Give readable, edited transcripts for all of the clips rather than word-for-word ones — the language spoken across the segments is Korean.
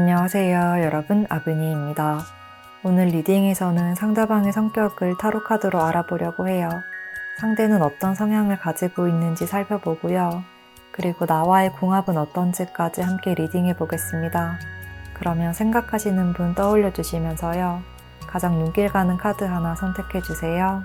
안녕하세요 여러분, 아브니입니다. 오늘 리딩에서는 상대방의 성격을 타로 카드로 알아보려고 해요. 상대는 어떤 성향을 가지고 있는지 살펴보고요. 그리고 나와의 궁합은 어떤지까지 함께 리딩해 보겠습니다. 그러면 생각하시는 분 떠올려 주시면서요. 가장 눈길 가는 카드 하나 선택해 주세요.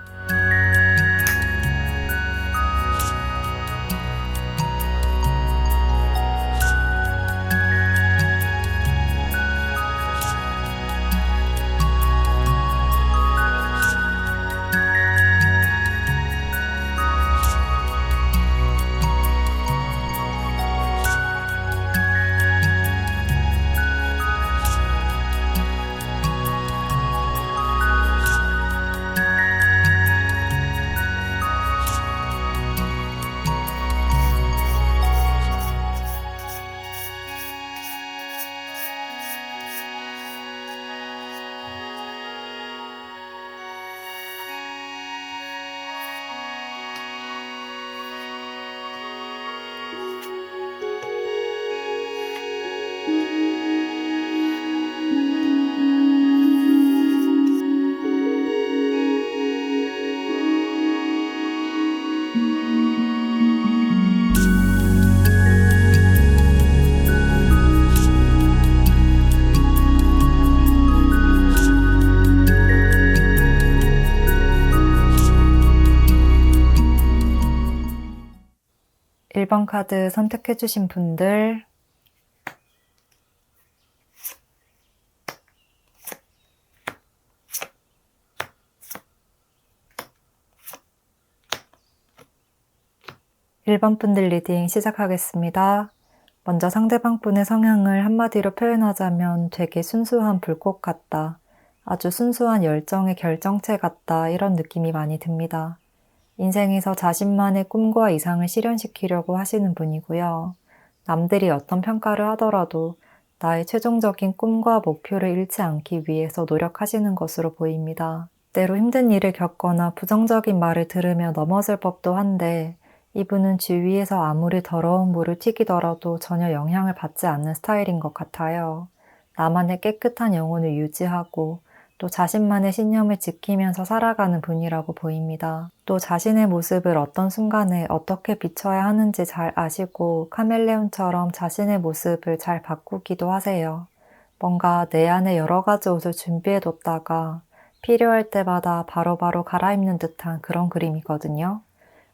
일 번 카드 선택해주신 분들, 일 번 분들 리딩 시작하겠습니다. 먼저 상대방 분의 성향을 한마디로 표현하자면 되게 순수한 불꽃 같다. 아주 순수한 열정의 결정체 같다. 이런 느낌이 많이 듭니다. 인생에서 자신만의 꿈과 이상을 실현시키려고 하시는 분이고요. 남들이 어떤 평가를 하더라도 나의 최종적인 꿈과 목표를 잃지 않기 위해서 노력하시는 것으로 보입니다. 때로 힘든 일을 겪거나 부정적인 말을 들으며 넘어질 법도 한데 이분은 주위에서 아무리 더러운 물을 튀기더라도 전혀 영향을 받지 않는 스타일인 것 같아요. 나만의 깨끗한 영혼을 유지하고 또 자신만의 신념을 지키면서 살아가는 분이라고 보입니다. 또 자신의 모습을 어떤 순간에 어떻게 비춰야 하는지 잘 아시고 카멜레온처럼 자신의 모습을 잘 바꾸기도 하세요. 뭔가 내 안에 여러 가지 옷을 준비해뒀다가 필요할 때마다 바로바로 갈아입는 듯한 그런 그림이거든요.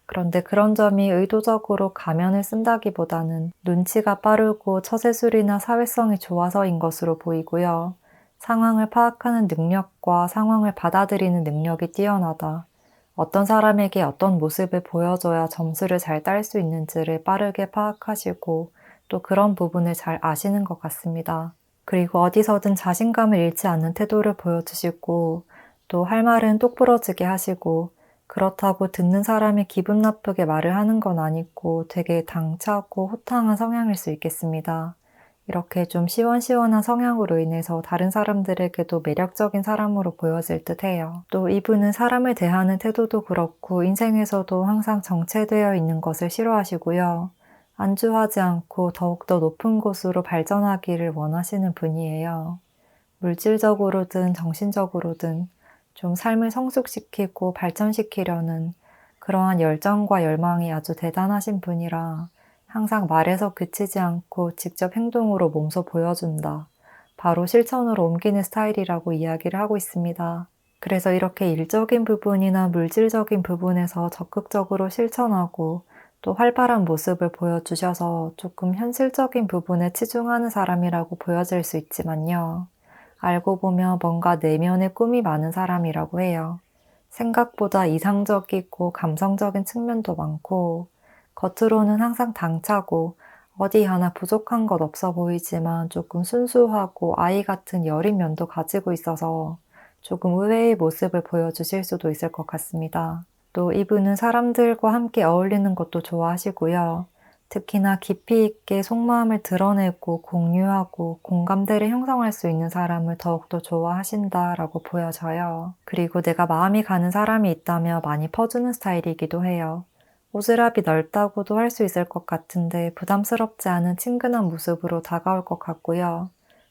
그런데 그런 점이 의도적으로 가면을 쓴다기보다는 눈치가 빠르고 처세술이나 사회성이 좋아서인 것으로 보이고요. 상황을 파악하는 능력과 상황을 받아들이는 능력이 뛰어나다. 어떤 사람에게 어떤 모습을 보여줘야 점수를 잘 딸 수 있는지를 빠르게 파악하시고 또 그런 부분을 잘 아시는 것 같습니다. 그리고 어디서든 자신감을 잃지 않는 태도를 보여주시고 또 할 말은 똑부러지게 하시고 그렇다고 듣는 사람이 기분 나쁘게 말을 하는 건 아니고 되게 당차고 호탕한 성향일 수 있겠습니다. 이렇게 좀 시원시원한 성향으로 인해서 다른 사람들에게도 매력적인 사람으로 보여질 듯 해요. 또 이분은 사람을 대하는 태도도 그렇고 인생에서도 항상 정체되어 있는 것을 싫어하시고요. 안주하지 않고 더욱더 높은 곳으로 발전하기를 원하시는 분이에요. 물질적으로든 정신적으로든 좀 삶을 성숙시키고 발전시키려는 그러한 열정과 열망이 아주 대단하신 분이라 항상 말에서 그치지 않고 직접 행동으로 몸소 보여준다. 바로 실천으로 옮기는 스타일이라고 이야기를 하고 있습니다. 그래서 이렇게 일적인 부분이나 물질적인 부분에서 적극적으로 실천하고 또 활발한 모습을 보여주셔서 조금 현실적인 부분에 치중하는 사람이라고 보여질 수 있지만요. 알고 보면 뭔가 내면에 꿈이 많은 사람이라고 해요. 생각보다 이상적이고 감성적인 측면도 많고 겉으로는 항상 당차고 어디 하나 부족한 것 없어 보이지만 조금 순수하고 아이 같은 여린 면도 가지고 있어서 조금 의외의 모습을 보여주실 수도 있을 것 같습니다. 또 이분은 사람들과 함께 어울리는 것도 좋아하시고요. 특히나 깊이 있게 속마음을 드러내고 공유하고 공감대를 형성할 수 있는 사람을 더욱더 좋아하신다라고 보여져요. 그리고 내가 마음이 가는 사람이 있다며 많이 퍼주는 스타일이기도 해요. 오지랖이 넓다고도 할 수 있을 것 같은데 부담스럽지 않은 친근한 모습으로 다가올 것 같고요.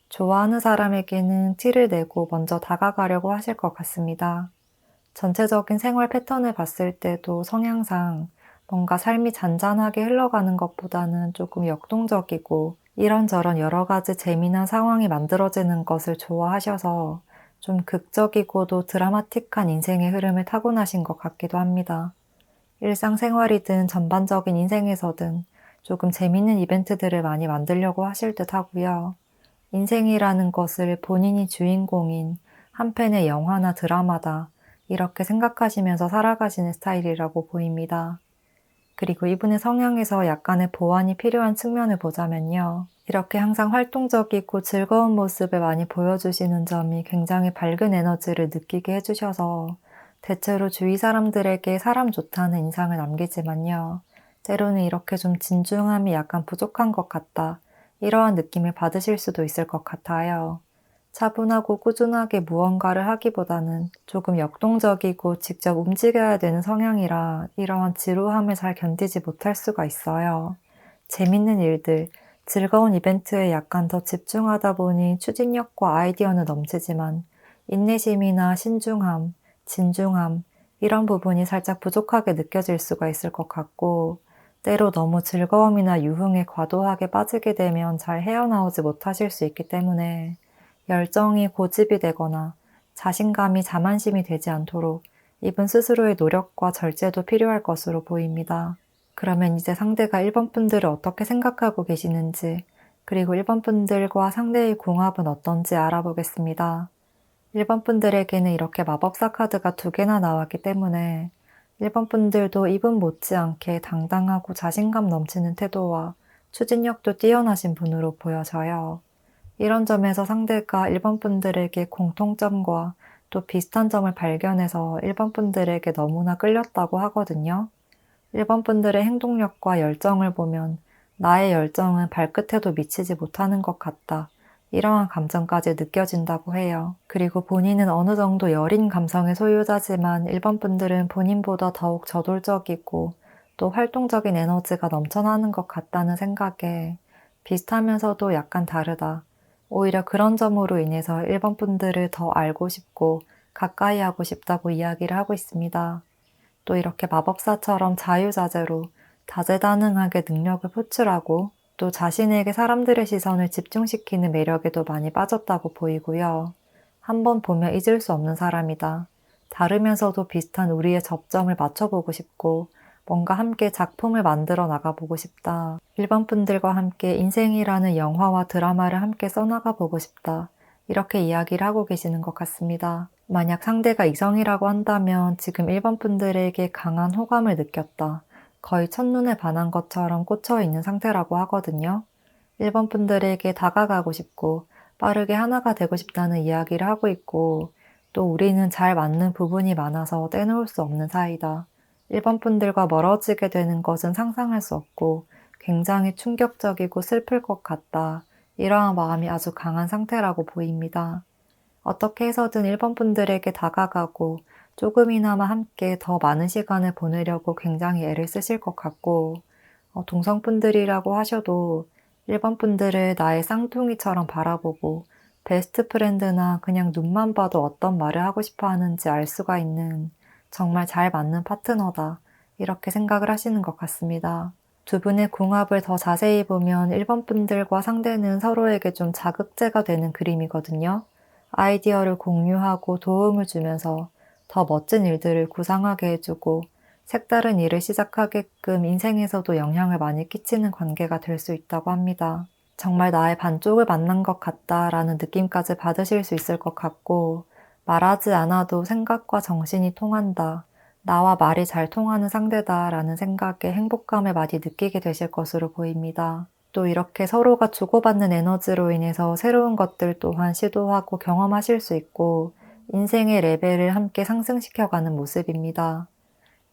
좋아하는 사람에게는 티를 내고 먼저 다가가려고 하실 것 같습니다. 전체적인 생활 패턴을 봤을 때도 성향상 뭔가 삶이 잔잔하게 흘러가는 것보다는 조금 역동적이고 이런저런 여러 가지 재미난 상황이 만들어지는 것을 좋아하셔서 좀 극적이고도 드라마틱한 인생의 흐름을 타고나신 것 같기도 합니다. 일상생활이든 전반적인 인생에서든 조금 재밌는 이벤트들을 많이 만들려고 하실 듯 하고요. 인생이라는 것을 본인이 주인공인 한 편의 영화나 드라마다 이렇게 생각하시면서 살아가시는 스타일이라고 보입니다. 그리고 이분의 성향에서 약간의 보완이 필요한 측면을 보자면요. 이렇게 항상 활동적이고 즐거운 모습을 많이 보여주시는 점이 굉장히 밝은 에너지를 느끼게 해주셔서 대체로 주위 사람들에게 사람 좋다는 인상을 남기지만요. 때로는 이렇게 좀 진중함이 약간 부족한 것 같다. 이러한 느낌을 받으실 수도 있을 것 같아요. 차분하고 꾸준하게 무언가를 하기보다는 조금 역동적이고 직접 움직여야 되는 성향이라 이러한 지루함을 잘 견디지 못할 수가 있어요. 재밌는 일들, 즐거운 이벤트에 약간 더 집중하다 보니 추진력과 아이디어는 넘치지만 인내심이나 신중함, 진중함 이런 부분이 살짝 부족하게 느껴질 수가 있을 것 같고 때로 너무 즐거움이나 유흥에 과도하게 빠지게 되면 잘 헤어나오지 못하실 수 있기 때문에 열정이 고집이 되거나 자신감이 자만심이 되지 않도록 이분 스스로의 노력과 절제도 필요할 것으로 보입니다. 그러면 이제 상대가 1번 분들을 어떻게 생각하고 계시는지, 그리고 1번 분들과 상대의 궁합은 어떤지 알아보겠습니다. 1번 분들에게는 이렇게 마법사 카드가 2개나 나왔기 때문에 1번 분들도 이분 못지않게 당당하고 자신감 넘치는 태도와 추진력도 뛰어나신 분으로 보여져요. 이런 점에서 상대가 1번 분들에게 공통점과 또 비슷한 점을 발견해서 1번 분들에게 너무나 끌렸다고 하거든요. 1번 분들의 행동력과 열정을 보면 나의 열정은 발끝에도 미치지 못하는 것 같다. 이러한 감정까지 느껴진다고 해요. 그리고 본인은 어느 정도 여린 감성의 소유자지만 1번 분들은 본인보다 더욱 저돌적이고 또 활동적인 에너지가 넘쳐나는 것 같다는 생각에 비슷하면서도 약간 다르다. 오히려 그런 점으로 인해서 1번 분들을 더 알고 싶고 가까이 하고 싶다고 이야기를 하고 있습니다. 또 이렇게 마법사처럼 자유자재로 다재다능하게 능력을 표출하고 또 자신에게 사람들의 시선을 집중시키는 매력에도 많이 빠졌다고 보이고요. 한번 보면 잊을 수 없는 사람이다. 다르면서도 비슷한 우리의 접점을 맞춰보고 싶고 뭔가 함께 작품을 만들어 나가보고 싶다. 1번 분들과 함께 인생이라는 영화와 드라마를 함께 써나가 보고 싶다. 이렇게 이야기를 하고 계시는 것 같습니다. 만약 상대가 이성이라고 한다면 지금 1번 분들에게 강한 호감을 느꼈다. 거의 첫눈에 반한 것처럼 꽂혀 있는 상태라고 하거든요. 1번 분들에게 다가가고 싶고 빠르게 하나가 되고 싶다는 이야기를 하고 있고 또 우리는 잘 맞는 부분이 많아서 떼놓을 수 없는 사이다. 1번 분들과 멀어지게 되는 것은 상상할 수 없고 굉장히 충격적이고 슬플 것 같다. 이러한 마음이 아주 강한 상태라고 보입니다. 어떻게 해서든 1번 분들에게 다가가고 조금이나마 함께 더 많은 시간을 보내려고 굉장히 애를 쓰실 것 같고 동성분들이라고 하셔도 1번 분들을 나의 쌍둥이처럼 바라보고 베스트 프렌드나 그냥 눈만 봐도 어떤 말을 하고 싶어 하는지 알 수가 있는 정말 잘 맞는 파트너다. 이렇게 생각을 하시는 것 같습니다. 두 분의 궁합을 더 자세히 보면 1번 분들과 상대는 서로에게 좀 자극제가 되는 그림이거든요. 아이디어를 공유하고 도움을 주면서 더 멋진 일들을 구상하게 해주고 색다른 일을 시작하게끔 인생에서도 영향을 많이 끼치는 관계가 될 수 있다고 합니다. 정말 나의 반쪽을 만난 것 같다라는 느낌까지 받으실 수 있을 것 같고 말하지 않아도 생각과 정신이 통한다. 나와 말이 잘 통하는 상대다라는 생각에 행복감을 많이 느끼게 되실 것으로 보입니다. 또 이렇게 서로가 주고받는 에너지로 인해서 새로운 것들 또한 시도하고 경험하실 수 있고 인생의 레벨을 함께 상승시켜가는 모습입니다.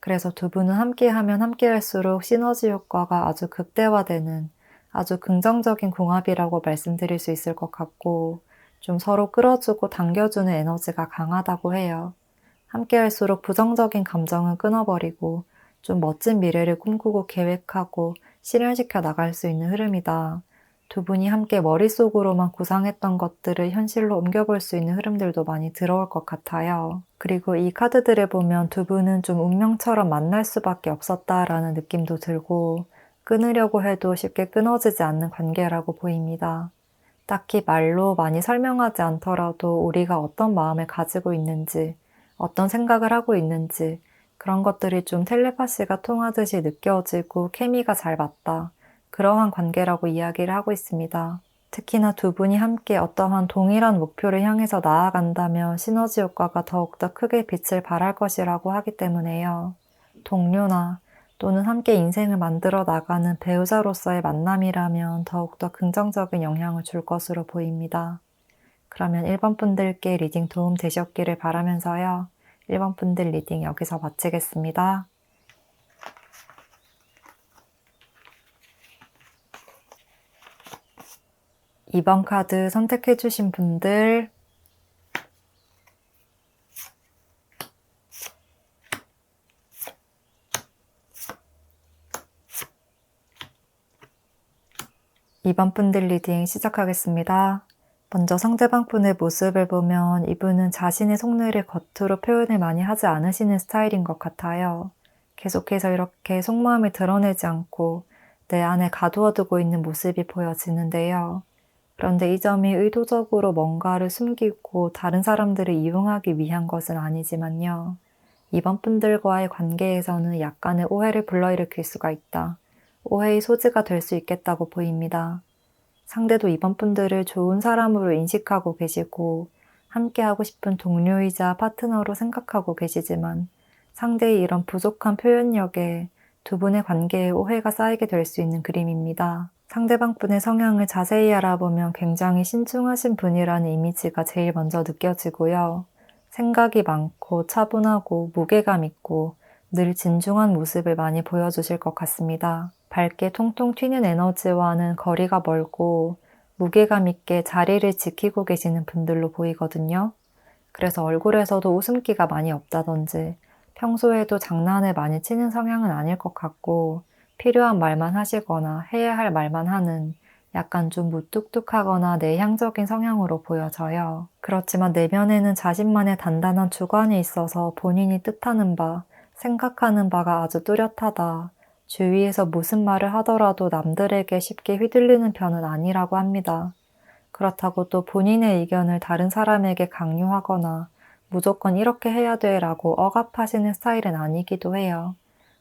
그래서 두 분은 함께하면 함께할수록 시너지 효과가 아주 극대화되는 아주 긍정적인 궁합이라고 말씀드릴 수 있을 것 같고 좀 서로 끌어주고 당겨주는 에너지가 강하다고 해요. 함께할수록 부정적인 감정은 끊어버리고 좀 멋진 미래를 꿈꾸고 계획하고 실현시켜 나갈 수 있는 흐름이다. 두 분이 함께 머릿속으로만 구상했던 것들을 현실로 옮겨볼 수 있는 흐름들도 많이 들어올 것 같아요. 그리고 이 카드들을 보면 두 분은 좀 운명처럼 만날 수밖에 없었다라는 느낌도 들고 끊으려고 해도 쉽게 끊어지지 않는 관계라고 보입니다. 딱히 말로 많이 설명하지 않더라도 우리가 어떤 마음을 가지고 있는지, 어떤 생각을 하고 있는지 그런 것들이 좀 텔레파시가 통하듯이 느껴지고 케미가 잘 맞다. 그러한 관계라고 이야기를 하고 있습니다. 특히나 두 분이 함께 어떠한 동일한 목표를 향해서 나아간다면 시너지 효과가 더욱더 크게 빛을 발할 것이라고 하기 때문에요. 동료나 또는 함께 인생을 만들어 나가는 배우자로서의 만남이라면 더욱더 긍정적인 영향을 줄 것으로 보입니다. 그러면 1번 분들께 리딩 도움 되셨기를 바라면서요. 1번 분들 리딩 여기서 마치겠습니다. 2번 카드 선택해주신 분들, (2번) 분들 리딩 시작하겠습니다. 먼저 상대방 분의 모습을 보면 이분은 자신의 속내를 겉으로 표현을 많이 하지 않으시는 스타일인 것 같아요. 계속해서 이렇게 속마음을 드러내지 않고 내 안에 가두어두고 있는 모습이 보여지는데요. 그런데 이 점이 의도적으로 뭔가를 숨기고 다른 사람들을 이용하기 위한 것은 아니지만요. 2번 분들과의 관계에서는 약간의 오해를 불러일으킬 수가 있다. 오해의 소지가 될 수 있겠다고 보입니다. 상대도 2번 분들을 좋은 사람으로 인식하고 계시고 함께하고 싶은 동료이자 파트너로 생각하고 계시지만 상대의 이런 부족한 표현력에 두 분의 관계에 오해가 쌓이게 될 수 있는 그림입니다. 상대방 분의 성향을 자세히 알아보면 굉장히 신중하신 분이라는 이미지가 제일 먼저 느껴지고요. 생각이 많고 차분하고 무게감 있고 늘 진중한 모습을 많이 보여주실 것 같습니다. 밝게 통통 튀는 에너지와는 거리가 멀고 무게감 있게 자리를 지키고 계시는 분들로 보이거든요. 그래서 얼굴에서도 웃음기가 많이 없다든지 평소에도 장난을 많이 치는 성향은 아닐 것 같고 필요한 말만 하시거나 해야 할 말만 하는 약간 좀 무뚝뚝하거나 내향적인 성향으로 보여져요. 그렇지만 내면에는 자신만의 단단한 주관이 있어서 본인이 뜻하는 바, 생각하는 바가 아주 뚜렷하다. 주위에서 무슨 말을 하더라도 남들에게 쉽게 휘둘리는 편은 아니라고 합니다. 그렇다고 또 본인의 의견을 다른 사람에게 강요하거나 무조건 이렇게 해야 돼 라고 억압하시는 스타일은 아니기도 해요.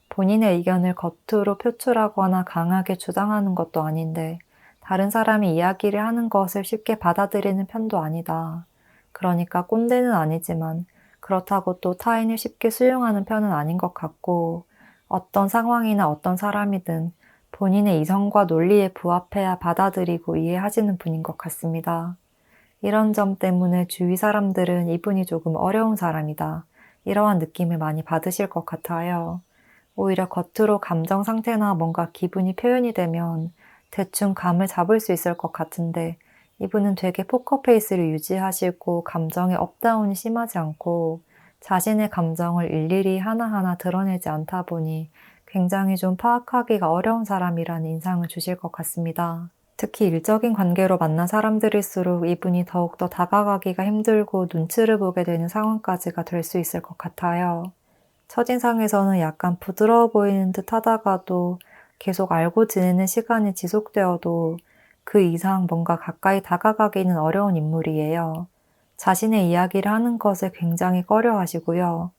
본인의 의견을 겉으로 표출하거나 강하게 주장하는 것도 아닌데 다른 사람이 이야기를 하는 것을 쉽게 받아들이는 편도 아니다. 그러니까 꼰대는 아니지만 그렇다고 또 타인을 쉽게 수용하는 편은 아닌 것 같고 어떤 상황이나 어떤 사람이든 본인의 이성과 논리에 부합해야 받아들이고 이해하시는 분인 것 같습니다. 이런 점 때문에 주위 사람들은 이분이 조금 어려운 사람이다. 이러한 느낌을 많이 받으실 것 같아요. 오히려 겉으로 감정 상태나 뭔가 기분이 표현이 되면 대충 감을 잡을 수 있을 것 같은데 이분은 되게 포커페이스를 유지하시고 감정의 업다운이 심하지 않고 자신의 감정을 일일이 하나하나 드러내지 않다 보니 굉장히 좀 파악하기가 어려운 사람이라는 인상을 주실 것 같습니다. 특히 일적인 관계로 만난 사람들일수록 이분이 더욱더 다가가기가 힘들고 눈치를 보게 되는 상황까지가 될 수 있을 것 같아요. 첫인상에서는 약간 부드러워 보이는 듯 하다가도 계속 알고 지내는 시간이 지속되어도 그 이상 뭔가 가까이 다가가기는 어려운 인물이에요. 자신의 이야기를 하는 것을 굉장히 꺼려 하시고요.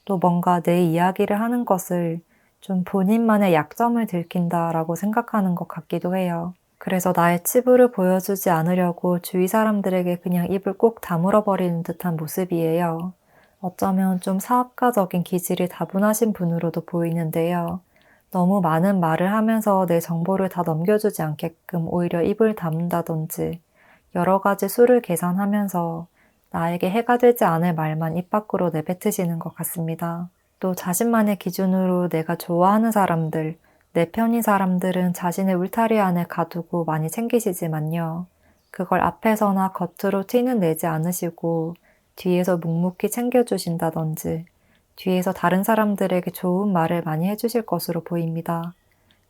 또 뭔가 내 이야기를 하는 것을 좀 본인만의 약점을 들킨다라고 생각하는 것 같기도 해요. 그래서 나의 치부를 보여주지 않으려고 주위 사람들에게 그냥 입을 꼭 다물어 버리는 듯한 모습이에요. 어쩌면 좀 사업가적인 기질이 다분하신 분으로도 보이는데요. 너무 많은 말을 하면서 내 정보를 다 넘겨주지 않게끔 오히려 입을 다문다든지 여러 가지 수를 계산하면서 나에게 해가 되지 않을 말만 입 밖으로 내뱉으시는 것 같습니다. 또 자신만의 기준으로 내가 좋아하는 사람들, 내 편인 사람들은 자신의 울타리 안에 가두고 많이 챙기시지만요. 그걸 앞에서나 겉으로 티는 내지 않으시고 뒤에서 묵묵히 챙겨주신다든지 뒤에서 다른 사람들에게 좋은 말을 많이 해주실 것으로 보입니다.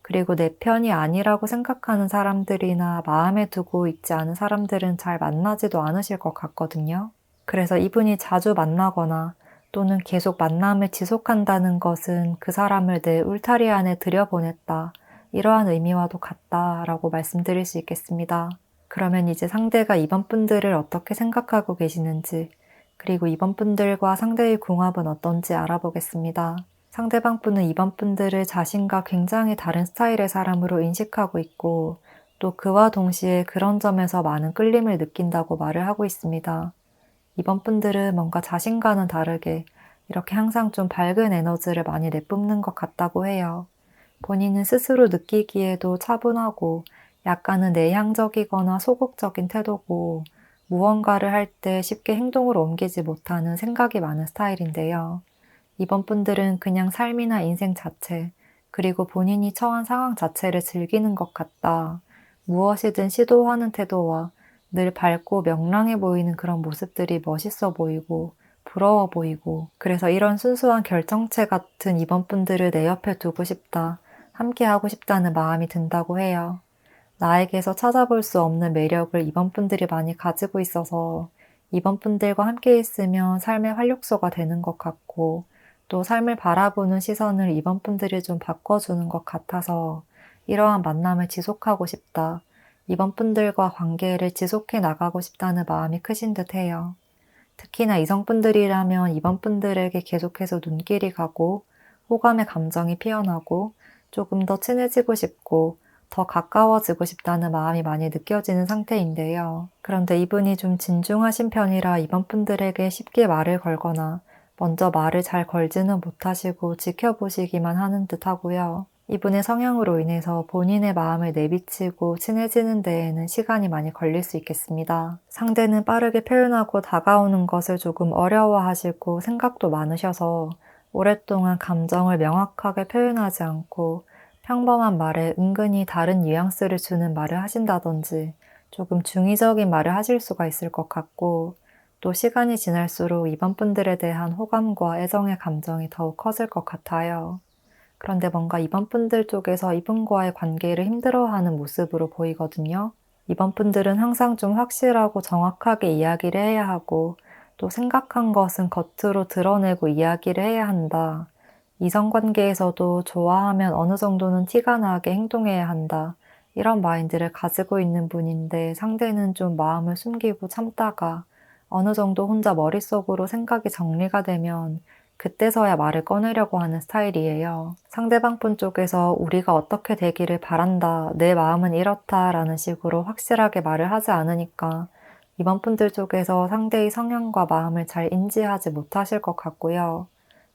그리고 내 편이 아니라고 생각하는 사람들이나 마음에 두고 있지 않은 사람들은 잘 만나지도 않으실 것 같거든요. 그래서 이분이 자주 만나거나 또는 계속 만남을 지속한다는 것은 그 사람을 내 울타리 안에 들여보냈다, 이러한 의미와도 같다라고 말씀드릴 수 있겠습니다. 그러면 이제 상대가 이번 분들을 어떻게 생각하고 계시는지, 그리고 이번 분들과 상대의 궁합은 어떤지 알아보겠습니다. 상대방 분은 이번 분들을 자신과 굉장히 다른 스타일의 사람으로 인식하고 있고, 또 그와 동시에 그런 점에서 많은 끌림을 느낀다고 말을 하고 있습니다. 이번 분들은 뭔가 자신과는 다르게 이렇게 항상 좀 밝은 에너지를 많이 내뿜는 것 같다고 해요. 본인은 스스로 느끼기에도 차분하고 약간은 내향적이거나 소극적인 태도고, 무언가를 할 때 쉽게 행동으로 옮기지 못하는 생각이 많은 스타일인데요. 이번 분들은 그냥 삶이나 인생 자체, 그리고 본인이 처한 상황 자체를 즐기는 것 같다. 무엇이든 시도하는 태도와 늘 밝고 명랑해 보이는 그런 모습들이 멋있어 보이고 부러워 보이고, 그래서 이런 순수한 결정체 같은 이번 분들을 내 옆에 두고 싶다, 함께 하고 싶다는 마음이 든다고 해요. 나에게서 찾아볼 수 없는 매력을 이번 분들이 많이 가지고 있어서 이번 분들과 함께 있으면 삶의 활력소가 되는 것 같고, 또 삶을 바라보는 시선을 이번 분들이 좀 바꿔주는 것 같아서 이러한 만남을 지속하고 싶다, 이번 분들과 관계를 지속해 나가고 싶다는 마음이 크신 듯 해요. 특히나 이성분들이라면 이번 분들에게 계속해서 눈길이 가고 호감의 감정이 피어나고 조금 더 친해지고 싶고 더 가까워지고 싶다는 마음이 많이 느껴지는 상태인데요. 그런데 이분이 좀 진중하신 편이라 이번 분들에게 쉽게 말을 걸거나 먼저 말을 잘 걸지는 못하시고 지켜보시기만 하는 듯 하고요. 이분의 성향으로 인해서 본인의 마음을 내비치고 친해지는 데에는 시간이 많이 걸릴 수 있겠습니다. 상대는 빠르게 표현하고 다가오는 것을 조금 어려워하시고 생각도 많으셔서 오랫동안 감정을 명확하게 표현하지 않고 평범한 말에 은근히 다른 뉘앙스를 주는 말을 하신다든지 조금 중의적인 말을 하실 수가 있을 것 같고, 또 시간이 지날수록 이번 분들에 대한 호감과 애정의 감정이 더욱 커질 것 같아요. 그런데 뭔가 이번 분들 쪽에서 이분과의 관계를 힘들어하는 모습으로 보이거든요. 이번 분들은 항상 좀 확실하고 정확하게 이야기를 해야 하고, 또 생각한 것은 겉으로 드러내고 이야기를 해야 한다. 이성관계에서도 좋아하면 어느 정도는 티가 나게 행동해야 한다, 이런 마인드를 가지고 있는 분인데, 상대는 좀 마음을 숨기고 참다가 어느 정도 혼자 머릿속으로 생각이 정리가 되면 그때서야 말을 꺼내려고 하는 스타일이에요. 상대방 분 쪽에서 우리가 어떻게 되기를 바란다, 내 마음은 이렇다 라는 식으로 확실하게 말을 하지 않으니까 이번 분들 쪽에서 상대의 성향과 마음을 잘 인지하지 못하실 것 같고요.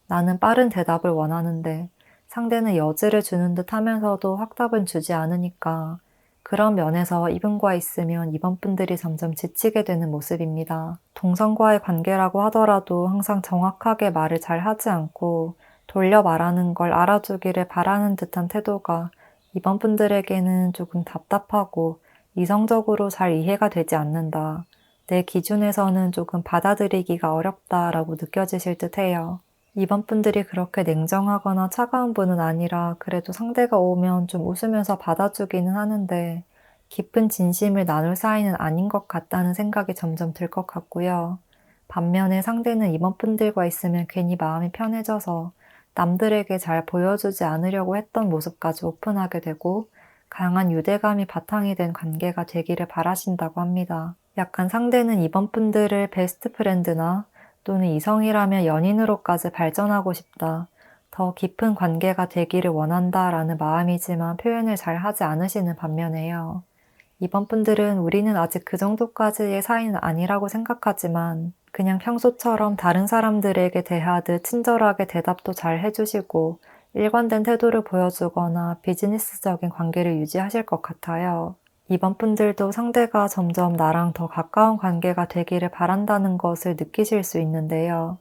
나는 빠른 대답을 원하는데 상대는 여지를 주는 듯 하면서도 확답은 주지 않으니까 그런 면에서 이분과 있으면 이번 분들이 점점 지치게 되는 모습입니다. 동성과의 관계라고 하더라도 항상 정확하게 말을 잘 하지 않고 돌려 말하는 걸 알아주기를 바라는 듯한 태도가 이번 분들에게는 조금 답답하고 이성적으로 잘 이해가 되지 않는다, 내 기준에서는 조금 받아들이기가 어렵다라고 느껴지실 듯 해요. 이번 분들이 그렇게 냉정하거나 차가운 분은 아니라 그래도 상대가 오면 좀 웃으면서 받아주기는 하는데 깊은 진심을 나눌 사이는 아닌 것 같다는 생각이 점점 들 것 같고요. 반면에 상대는 이번 분들과 있으면 괜히 마음이 편해져서 남들에게 잘 보여주지 않으려고 했던 모습까지 오픈하게 되고 강한 유대감이 바탕이 된 관계가 되기를 바라신다고 합니다. 약간 상대는 이번 분들을 베스트 프렌드나 또는 이성이라면 연인으로까지 발전하고 싶다, 더 깊은 관계가 되기를 원한다 라는 마음이지만 표현을 잘 하지 않으시는 반면에요. 이번 분들은 우리는 아직 그 정도까지의 사이는 아니라고 생각하지만 그냥 평소처럼 다른 사람들에게 대하듯 친절하게 대답도 잘 해주시고 일관된 태도를 보여주거나 비즈니스적인 관계를 유지하실 것 같아요. 이번 분들도 상대가 점점 나랑 더 가까운 관계가 되기를 바란다는 것을 느끼실 수 있는데요.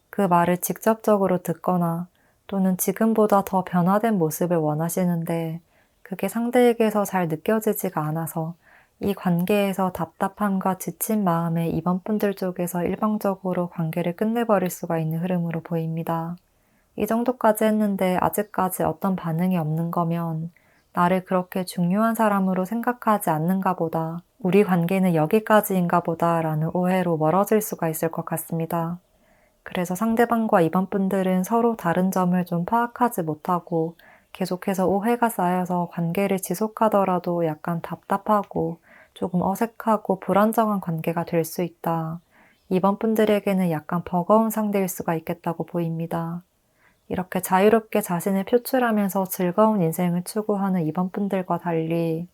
그 말을 직접적으로 듣거나 또는 지금보다 더 변화된 모습을 원하시는데 그게 상대에게서 잘 느껴지지가 않아서 이 관계에서 답답함과 지친 마음에 이번 분들 쪽에서 일방적으로 관계를 끝내버릴 수가 있는 흐름으로 보입니다. 이 정도까지 했는데 아직까지 어떤 반응이 없는 거면 나를 그렇게 중요한 사람으로 생각하지 않는가 보다, 우리 관계는 여기까지인가 보다라는 오해로 멀어질 수가 있을 것 같습니다. 그래서 상대방과 이번 분들은 서로 다른 점을 좀 파악하지 못하고 계속해서 오해가 쌓여서 관계를 지속하더라도 약간 답답하고 조금 어색하고 불안정한 관계가 될 수 있다. 이번 분들에게는 약간 버거운 상대일 수가 있겠다고 보입니다. 이렇게 자유롭게 자신을 표출하면서 즐거운 인생을 추구하는 이번 분들과 달리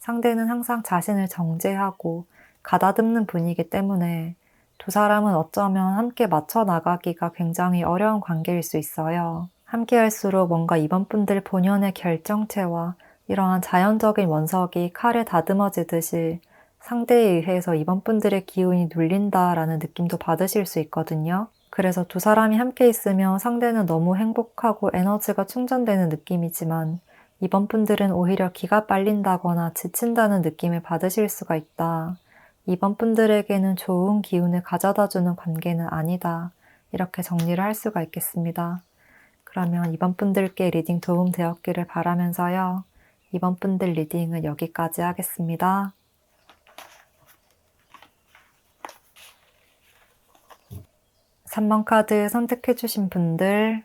상대는 항상 자신을 정죄하고 가다듬는 분이기 때문에 두 사람은 어쩌면 함께 맞춰 나가기가 굉장히 어려운 관계일 수 있어요. 함께 할수록 뭔가 이번 분들 본연의 결정체와 이러한 자연적인 원석이 칼에 다듬어지듯이 상대에 의해서 이번 분들의 기운이 눌린다라는 느낌도 받으실 수 있거든요. 그래서 두 사람이 함께 있으면 상대는 너무 행복하고 에너지가 충전되는 느낌이지만 이번 분들은 오히려 기가 빨린다거나 지친다는 느낌을 받으실 수가 있다. 이번 분들에게는 좋은 기운을 가져다주는 관계는 아니다. 이렇게 정리를 할 수가 있겠습니다. 그러면 이번 분들께 리딩 도움 되었기를 바라면서요. 이번 분들 리딩은 여기까지 하겠습니다. 3번 카드 선택해주신 분들,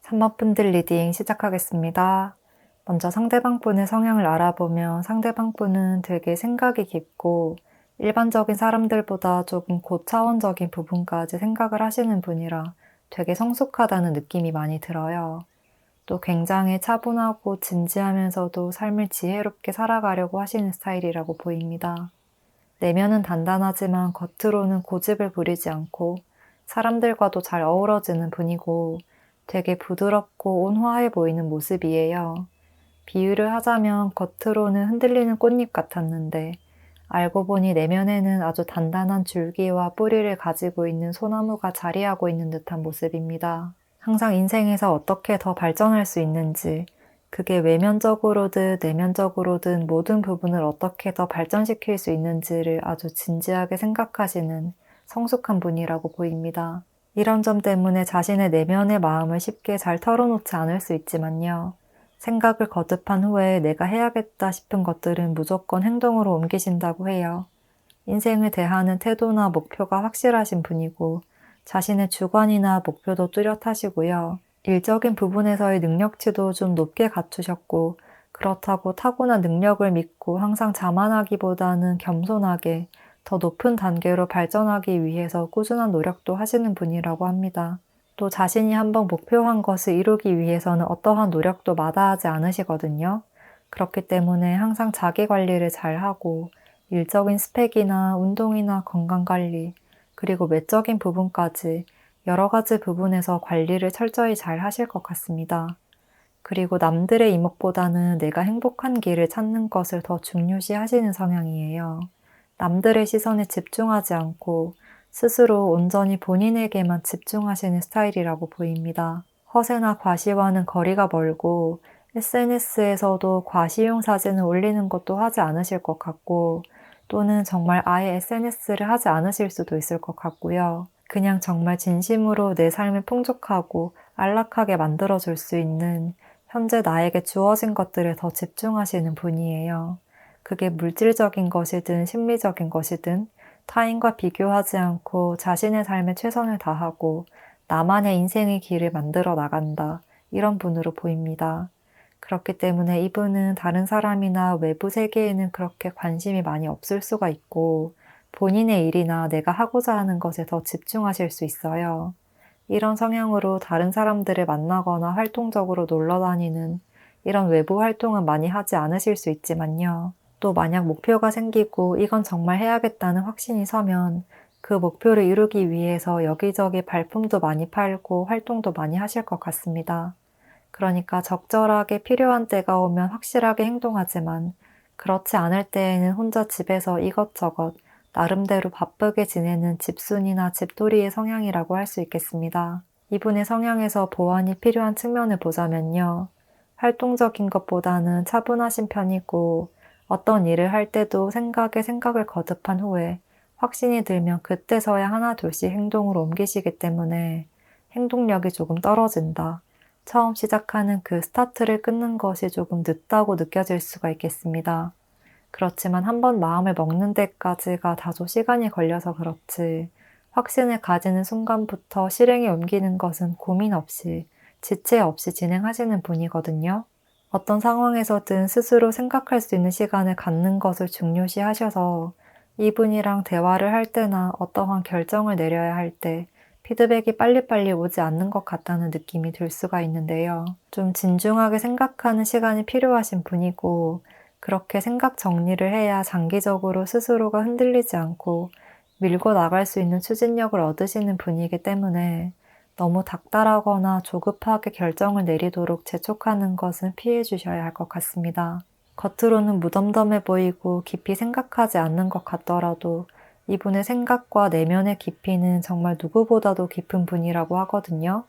3번 분들 리딩 시작하겠습니다. 먼저 상대방 분의 성향을 알아보면 상대방 분은 되게 생각이 깊고 일반적인 사람들보다 조금 고차원적인 부분까지 생각을 하시는 분이라 되게 성숙하다는 느낌이 많이 들어요. 또 굉장히 차분하고 진지하면서도 삶을 지혜롭게 살아가려고 하시는 스타일이라고 보입니다. 내면은 단단하지만 겉으로는 고집을 부리지 않고 사람들과도 잘 어우러지는 분이고 되게 부드럽고 온화해 보이는 모습이에요. 비유를 하자면 겉으로는 흔들리는 꽃잎 같았는데 알고 보니 내면에는 아주 단단한 줄기와 뿌리를 가지고 있는 소나무가 자리하고 있는 듯한 모습입니다. 항상 인생에서 어떻게 더 발전할 수 있는지, 그게 외면적으로든 내면적으로든 모든 부분을 어떻게 더 발전시킬 수 있는지를 아주 진지하게 생각하시는 성숙한 분이라고 보입니다. 이런 점 때문에 자신의 내면의 마음을 쉽게 잘 털어놓지 않을 수 있지만요. 생각을 거듭한 후에 내가 해야겠다 싶은 것들은 무조건 행동으로 옮기신다고 해요. 인생을 대하는 태도나 목표가 확실하신 분이고 자신의 주관이나 목표도 뚜렷하시고요. 일적인 부분에서의 능력치도 좀 높게 갖추셨고 그렇다고 타고난 능력을 믿고 항상 자만하기보다는 겸손하게 더 높은 단계로 발전하기 위해서 꾸준한 노력도 하시는 분이라고 합니다. 또 자신이 한번 목표한 것을 이루기 위해서는 어떠한 노력도 마다하지 않으시거든요. 그렇기 때문에 항상 자기 관리를 잘하고 일적인 스펙이나 운동이나 건강관리, 그리고 외적인 부분까지 여러 가지 부분에서 관리를 철저히 잘 하실 것 같습니다. 그리고 남들의 이목보다는 내가 행복한 길을 찾는 것을 더 중요시 하시는 성향이에요. 남들의 시선에 집중하지 않고 스스로 온전히 본인에게만 집중하시는 스타일이라고 보입니다. 허세나 과시와는 거리가 멀고 SNS에서도 과시용 사진을 올리는 것도 하지 않으실 것 같고 또는 정말 아예 SNS를 하지 않으실 수도 있을 것 같고요. 그냥 정말 진심으로 내 삶을 풍족하고 안락하게 만들어줄 수 있는 현재 나에게 주어진 것들에 더 집중하시는 분이에요. 그게 물질적인 것이든 심리적인 것이든 타인과 비교하지 않고 자신의 삶에 최선을 다하고 나만의 인생의 길을 만들어 나간다. 이런 분으로 보입니다. 그렇기 때문에 이분은 다른 사람이나 외부 세계에는 그렇게 관심이 많이 없을 수가 있고 본인의 일이나 내가 하고자 하는 것에 더 집중하실 수 있어요. 이런 성향으로 다른 사람들을 만나거나 활동적으로 놀러 다니는 이런 외부 활동은 많이 하지 않으실 수 있지만요. 또 만약 목표가 생기고 이건 정말 해야겠다는 확신이 서면 그 목표를 이루기 위해서 여기저기 발품도 많이 팔고 활동도 많이 하실 것 같습니다. 그러니까 적절하게 필요한 때가 오면 확실하게 행동하지만 그렇지 않을 때에는 혼자 집에서 이것저것 나름대로 바쁘게 지내는 집순이나 집돌이의 성향이라고 할 수 있겠습니다. 이분의 성향에서 보완이 필요한 측면을 보자면요. 활동적인 것보다는 차분하신 편이고 어떤 일을 할 때도 생각에 생각을 거듭한 후에 확신이 들면 그때서야 하나 둘씩 행동으로 옮기시기 때문에 행동력이 조금 떨어진다. 처음 시작하는 그 스타트를 끊는 것이 조금 늦다고 느껴질 수가 있겠습니다. 그렇지만 한번 마음을 먹는 데까지가 다소 시간이 걸려서 그렇지, 확신을 가지는 순간부터 실행에 옮기는 것은 고민 없이, 지체 없이 진행하시는 분이거든요. 어떤 상황에서든 스스로 생각할 수 있는 시간을 갖는 것을 중요시 하셔서 이분이랑 대화를 할 때나 어떠한 결정을 내려야 할 때 피드백이 빨리빨리 오지 않는 것 같다는 느낌이 들 수가 있는데요. 좀 진중하게 생각하는 시간이 필요하신 분이고, 그렇게 생각 정리를 해야 장기적으로 스스로가 흔들리지 않고 밀고 나갈 수 있는 추진력을 얻으시는 분이기 때문에 너무 닥달하거나 조급하게 결정을 내리도록 재촉하는 것은 피해 주셔야 할 것 같습니다. 겉으로는 무덤덤해 보이고 깊이 생각하지 않는 것 같더라도 이분의 생각과 내면의 깊이는 정말 누구보다도 깊은 분이라고 하거든요.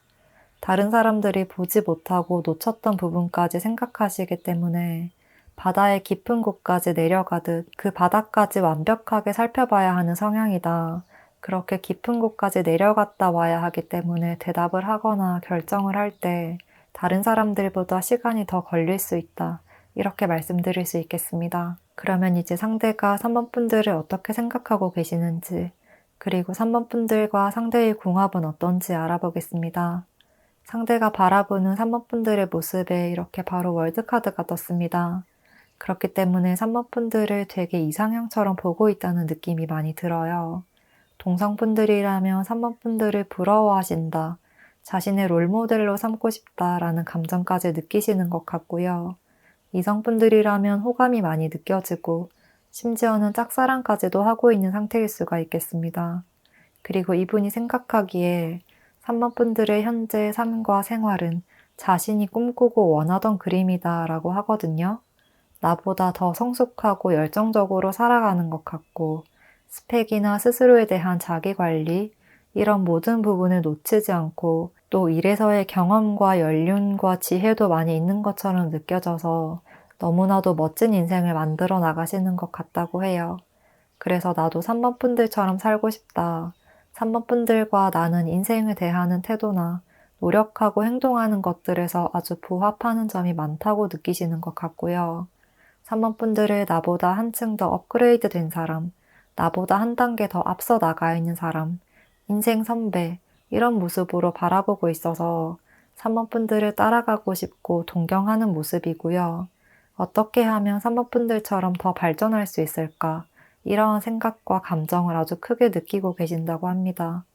다른 사람들이 보지 못하고 놓쳤던 부분까지 생각하시기 때문에 바다의 깊은 곳까지 내려가듯 그 바닥까지 완벽하게 살펴봐야 하는 성향이다. 그렇게 깊은 곳까지 내려갔다 와야 하기 때문에 대답을 하거나 결정을 할 때 다른 사람들보다 시간이 더 걸릴 수 있다. 이렇게 말씀드릴 수 있겠습니다. 그러면 이제 상대가 3번 분들을 어떻게 생각하고 계시는지, 그리고 3번 분들과 상대의 궁합은 어떤지 알아보겠습니다. 상대가 바라보는 3번 분들의 모습에 이렇게 바로 월드카드가 떴습니다. 그렇기 때문에 3번 분들을 되게 이상형처럼 보고 있다는 느낌이 많이 들어요. 동성분들이라면 3번 분들을 부러워하신다, 자신의 롤모델로 삼고 싶다라는 감정까지 느끼시는 것 같고요. 이성분들이라면 호감이 많이 느껴지고 심지어는 짝사랑까지도 하고 있는 상태일 수가 있겠습니다. 그리고 이분이 생각하기에 3번 분들의 현재 삶과 생활은 자신이 꿈꾸고 원하던 그림이다 라고 하거든요. 나보다 더 성숙하고 열정적으로 살아가는 것 같고, 스펙이나 스스로에 대한 자기관리, 이런 모든 부분을 놓치지 않고 또 일에서의 경험과 연륜과 지혜도 많이 있는 것처럼 느껴져서 너무나도 멋진 인생을 만들어 나가시는 것 같다고 해요. 그래서 나도 3번 분들처럼 살고 싶다. 3번 분들과 나는 인생을 대하는 태도나 노력하고 행동하는 것들에서 아주 부합하는 점이 많다고 느끼시는 것 같고요. 3번 분들을 나보다 한층 더 업그레이드 된 사람, 나보다 한 단계 더 앞서 나가 있는 사람, 인생 선배, 이런 모습으로 바라보고 있어서 3번 분들을 따라가고 싶고 동경하는 모습이고요. 어떻게 하면 3번 분들처럼 더 발전할 수 있을까? 이러한 생각과 감정을 아주 크게 느끼고 계신다고 합니다.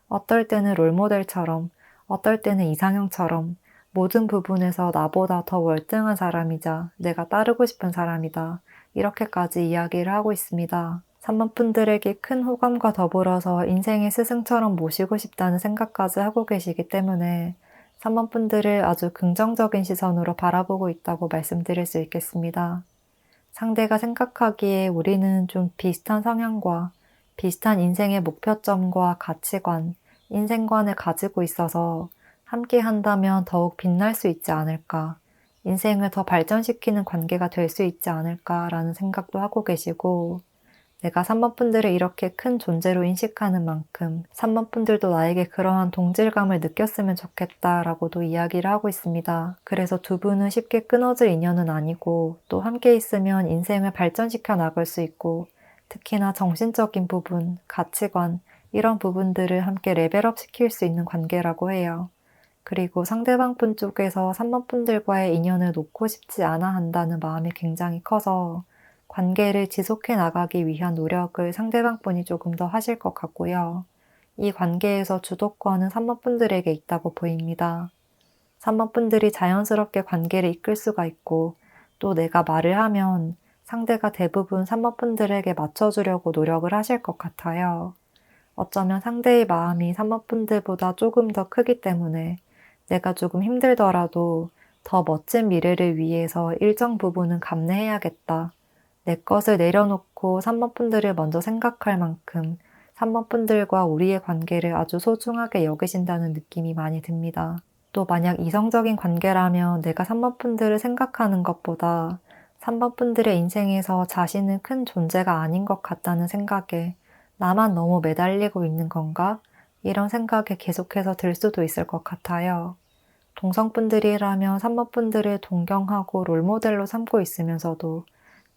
어떨 때는 롤모델처럼, 어떨 때는 이상형처럼 모든 부분에서 나보다 더 월등한 사람이자 내가 따르고 싶은 사람이다. 이렇게까지 이야기를 하고 있습니다. 3번 분들에게 큰 호감과 더불어서 인생의 스승처럼 모시고 싶다는 생각까지 하고 계시기 때문에 3번 분들을 아주 긍정적인 시선으로 바라보고 있다고 말씀드릴 수 있겠습니다. 상대가 생각하기에 우리는 좀 비슷한 성향과 비슷한 인생의 목표점과 가치관, 인생관을 가지고 있어서 함께 한다면 더욱 빛날 수 있지 않을까, 인생을 더 발전시키는 관계가 될 수 있지 않을까라는 생각도 하고 계시고, 내가 3번 분들을 이렇게 큰 존재로 인식하는 만큼 3번 분들도 나에게 그러한 동질감을 느꼈으면 좋겠다라고도 이야기를 하고 있습니다. 그래서 두 분은 쉽게 끊어질 인연은 아니고 또 함께 있으면 인생을 발전시켜 나갈 수 있고, 특히나 정신적인 부분, 가치관, 이런 부분들을 함께 레벨업 시킬 수 있는 관계라고 해요. 그리고 상대방 분 쪽에서 3번 분들과의 인연을 놓고 싶지 않아 한다는 마음이 굉장히 커서 관계를 지속해 나가기 위한 노력을 상대방 분이 조금 더 하실 것 같고요. 이 관계에서 주도권은 3번 분들에게 있다고 보입니다. 3번 분들이 자연스럽게 관계를 이끌 수가 있고, 또 내가 말을 하면 상대가 대부분 3번 분들에게 맞춰주려고 노력을 하실 것 같아요. 어쩌면 상대의 마음이 3번 분들보다 조금 더 크기 때문에 내가 조금 힘들더라도 더 멋진 미래를 위해서 일정 부분은 감내해야겠다, 내 것을 내려놓고 3번 분들을 먼저 생각할 만큼 3번 분들과 우리의 관계를 아주 소중하게 여기신다는 느낌이 많이 듭니다. 또 만약 이성적인 관계라면 내가 3번 분들을 생각하는 것보다 3번 분들의 인생에서 자신은 큰 존재가 아닌 것 같다는 생각에 나만 너무 매달리고 있는 건가? 이런 생각이 계속해서 들 수도 있을 것 같아요. 동성분들이라면 산모분들을 동경하고 롤모델로 삼고 있으면서도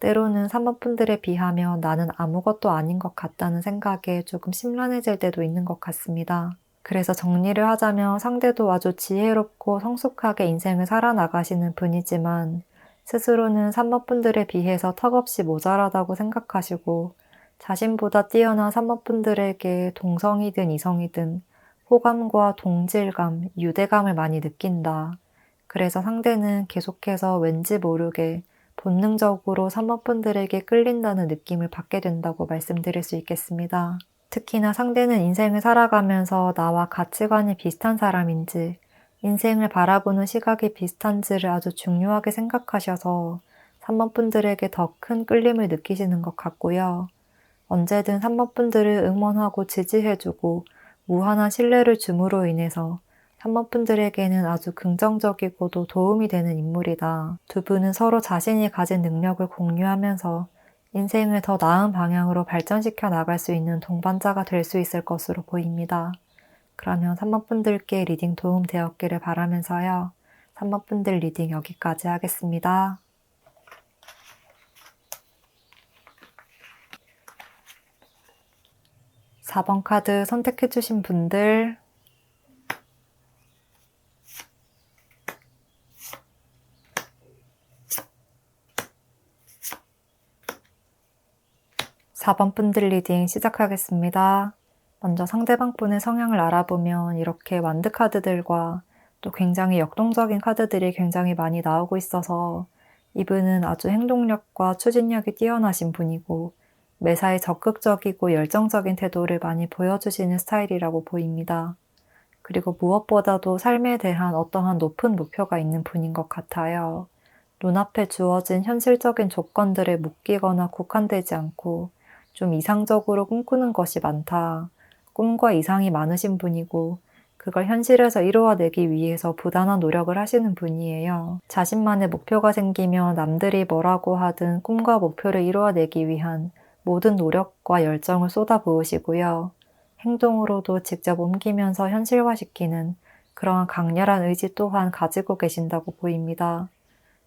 때로는 산모분들에 비하면 나는 아무것도 아닌 것 같다는 생각에 조금 심란해질 때도 있는 것 같습니다. 그래서 정리를 하자면 상대도 아주 지혜롭고 성숙하게 인생을 살아나가시는 분이지만 스스로는 산모분들에 비해서 턱없이 모자라다고 생각하시고 자신보다 뛰어난 산모분들에게 동성이든 이성이든 호감과 동질감, 유대감을 많이 느낀다. 그래서 상대는 계속해서 왠지 모르게 본능적으로 산모분들에게 끌린다는 느낌을 받게 된다고 말씀드릴 수 있겠습니다. 특히나 상대는 인생을 살아가면서 나와 가치관이 비슷한 사람인지, 인생을 바라보는 시각이 비슷한지를 아주 중요하게 생각하셔서 산모분들에게 더 큰 끌림을 느끼시는 것 같고요. 언제든 산모분들을 응원하고 지지해주고 무한한 신뢰를 줌으로 인해서 산모분들에게는 아주 긍정적이고도 도움이 되는 인물이다. 두 분은 서로 자신이 가진 능력을 공유하면서 인생을 더 나은 방향으로 발전시켜 나갈 수 있는 동반자가 될 수 있을 것으로 보입니다. 그러면 산모분들께 리딩 도움 되었기를 바라면서요. 산모분들 리딩 여기까지 하겠습니다. 4번 카드 선택해주신 분들, 4번 분들 리딩 시작하겠습니다. 먼저 상대방 분의 성향을 알아보면 이렇게 완드 카드들과 또 굉장히 역동적인 카드들이 굉장히 많이 나오고 있어서 이분은 아주 행동력과 추진력이 뛰어나신 분이고 매사에 적극적이고 열정적인 태도를 많이 보여주시는 스타일이라고 보입니다. 그리고 무엇보다도 삶에 대한 어떠한 높은 목표가 있는 분인 것 같아요. 눈앞에 주어진 현실적인 조건들에 묶이거나 국한되지 않고 좀 이상적으로 꿈꾸는 것이 많다. 꿈과 이상이 많으신 분이고 그걸 현실에서 이루어내기 위해서 부단한 노력을 하시는 분이에요. 자신만의 목표가 생기면 남들이 뭐라고 하든 꿈과 목표를 이루어내기 위한 모든 노력과 열정을 쏟아부으시고요. 행동으로도 직접 옮기면서 현실화시키는 그러한 강렬한 의지 또한 가지고 계신다고 보입니다.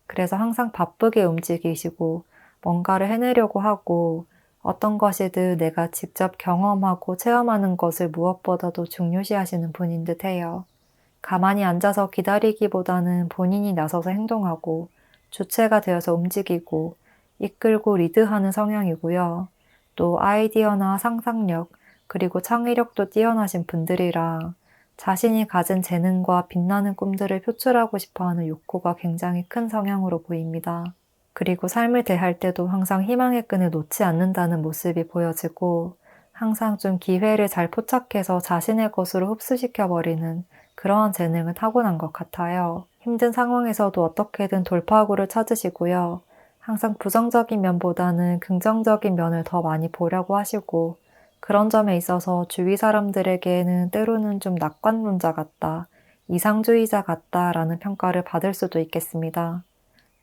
그래서 항상 바쁘게 움직이시고 뭔가를 해내려고 하고 어떤 것이든 내가 직접 경험하고 체험하는 것을 무엇보다도 중요시하시는 분인 듯 해요. 가만히 앉아서 기다리기보다는 본인이 나서서 행동하고 주체가 되어서 움직이고 이끌고 리드하는 성향이고요. 또 아이디어나 상상력 그리고 창의력도 뛰어나신 분들이라 자신이 가진 재능과 빛나는 꿈들을 표출하고 싶어하는 욕구가 굉장히 큰 성향으로 보입니다. 그리고 삶을 대할 때도 항상 희망의 끈을 놓지 않는다는 모습이 보여지고 항상 좀 기회를 잘 포착해서 자신의 것으로 흡수시켜버리는 그러한 재능을 타고난 것 같아요. 힘든 상황에서도 어떻게든 돌파구를 찾으시고요. 항상 부정적인 면보다는 긍정적인 면을 더 많이 보려고 하시고 그런 점에 있어서 주위 사람들에게는 때로는 좀 낙관론자 같다, 이상주의자 같다라는 평가를 받을 수도 있겠습니다.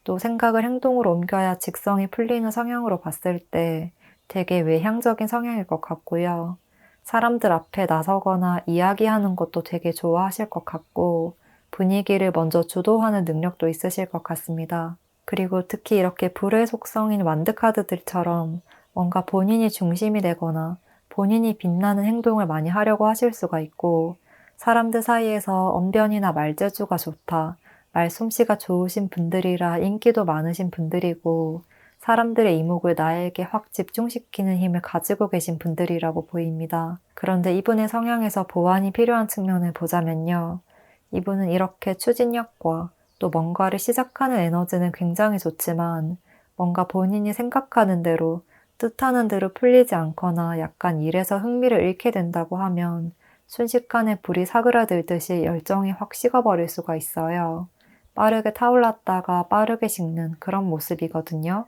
또 생각을 행동으로 옮겨야 직성이 풀리는 성향으로 봤을 때 되게 외향적인 성향일 것 같고요. 사람들 앞에 나서거나 이야기하는 것도 되게 좋아하실 것 같고 분위기를 먼저 주도하는 능력도 있으실 것 같습니다. 그리고 특히 이렇게 불의 속성인 완드 카드들처럼 뭔가 본인이 중심이 되거나 본인이 빛나는 행동을 많이 하려고 하실 수가 있고 사람들 사이에서 언변이나 말재주가 좋다, 말솜씨가 좋으신 분들이라 인기도 많으신 분들이고 사람들의 이목을 나에게 확 집중시키는 힘을 가지고 계신 분들이라고 보입니다. 그런데 이분의 성향에서 보완이 필요한 측면을 보자면요. 이분은 이렇게 추진력과 또 뭔가를 시작하는 에너지는 굉장히 좋지만 뭔가 본인이 생각하는 대로 뜻하는 대로 풀리지 않거나 약간 일에서 흥미를 잃게 된다고 하면 순식간에 불이 사그라들듯이 열정이 확 식어버릴 수가 있어요. 빠르게 타올랐다가 빠르게 식는 그런 모습이거든요.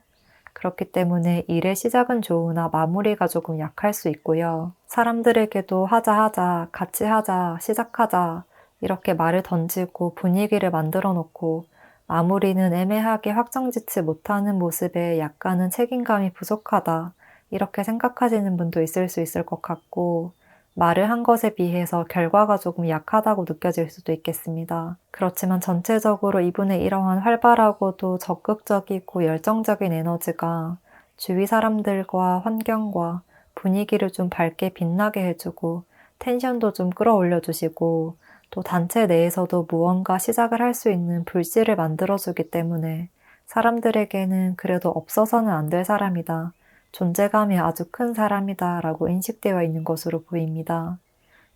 그렇기 때문에 일의 시작은 좋으나 마무리가 조금 약할 수 있고요. 사람들에게도 하자, 같이 하자, 시작하자 이렇게 말을 던지고 분위기를 만들어 놓고 마무리는 애매하게 확정짓지 못하는 모습에 약간은 책임감이 부족하다 이렇게 생각하시는 분도 있을 수 있을 것 같고, 말을 한 것에 비해서 결과가 조금 약하다고 느껴질 수도 있겠습니다. 그렇지만 전체적으로 이분의 이러한 활발하고도 적극적이고 열정적인 에너지가 주위 사람들과 환경과 분위기를 좀 밝게 빛나게 해주고 텐션도 좀 끌어올려 주시고 또 단체 내에서도 무언가 시작을 할 수 있는 불씨를 만들어주기 때문에 사람들에게는 그래도 없어서는 안 될 사람이다. 존재감이 아주 큰 사람이다 라고 인식되어 있는 것으로 보입니다.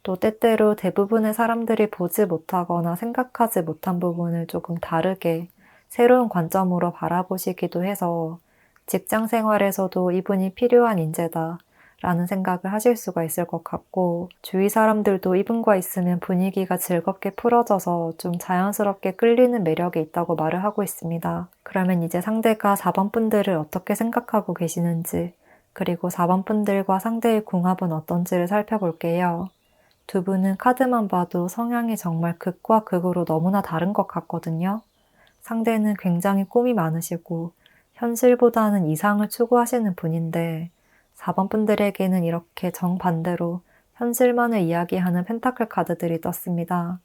또 때때로 대부분의 사람들이 보지 못하거나 생각하지 못한 부분을 조금 다르게 새로운 관점으로 바라보시기도 해서 직장 생활에서도 이분이 필요한 인재다 라는 생각을 하실 수가 있을 것 같고, 주위 사람들도 이분과 있으면 분위기가 즐겁게 풀어져서 좀 자연스럽게 끌리는 매력이 있다고 말을 하고 있습니다. 그러면 이제 상대가 4번 분들을 어떻게 생각하고 계시는지, 그리고 4번 분들과 상대의 궁합은 어떤지를 살펴볼게요. 두 분은 카드만 봐도 성향이 정말 극과 극으로 너무나 다른 것 같거든요. 상대는 굉장히 꿈이 많으시고 현실보다는 이상을 추구하시는 분인데 4번 분들에게는 이렇게 정반대로 현실만을 이야기하는 펜타클 카드들이 떴습니다.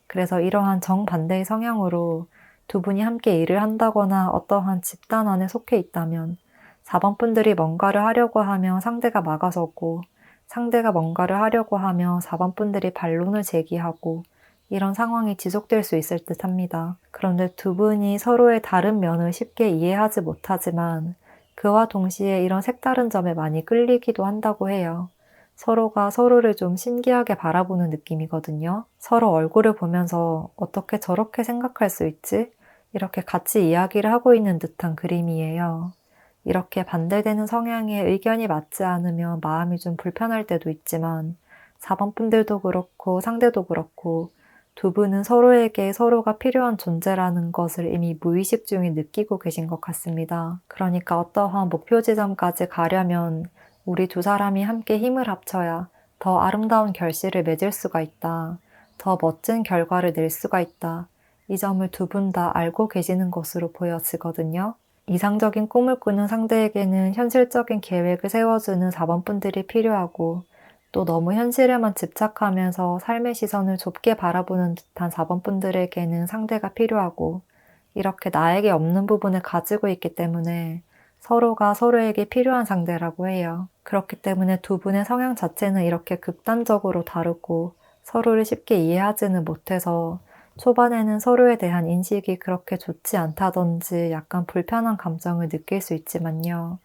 그래서 이러한 정반대의 성향으로 두 분이 함께 일을 한다거나 어떠한 집단 안에 속해 있다면 4번 분들이 뭔가를 하려고 하면 상대가 막아서고 상대가 뭔가를 하려고 하며 4번 분들이 반론을 제기하고 이런 상황이 지속될 수 있을 듯 합니다. 그런데 두 분이 서로의 다른 면을 쉽게 이해하지 못하지만 그와 동시에 이런 색다른 점에 많이 끌리기도 한다고 해요. 서로가 서로를 좀 신기하게 바라보는 느낌이거든요. 서로 얼굴을 보면서 어떻게 저렇게 생각할 수 있지? 이렇게 같이 이야기를 하고 있는 듯한 그림이에요. 이렇게 반대되는 성향의 의견이 맞지 않으면 마음이 좀 불편할 때도 있지만 4번 분들도 그렇고 상대도 그렇고 두 분은 서로에게 서로가 필요한 존재라는 것을 이미 무의식 중에 느끼고 계신 것 같습니다. 그러니까 어떠한 목표 지점까지 가려면 우리 두 사람이 함께 힘을 합쳐야 더 아름다운 결실을 맺을 수가 있다. 더 멋진 결과를 낼 수가 있다. 이 점을 두 분 다 알고 계시는 것으로 보여지거든요. 이상적인 꿈을 꾸는 상대에게는 현실적인 계획을 세워주는 4번 분들이 필요하고 또 너무 현실에만 집착하면서 삶의 시선을 좁게 바라보는 듯한 4번 분들에게는 상대가 필요하고 이렇게 나에게 없는 부분을 가지고 있기 때문에 서로가 서로에게 필요한 상대라고 해요. 그렇기 때문에 두 분의 성향 자체는 이렇게 극단적으로 다르고 서로를 쉽게 이해하지는 못해서 초반에는 서로에 대한 인식이 그렇게 좋지 않다든지 약간 불편한 감정을 느낄 수 있지만요.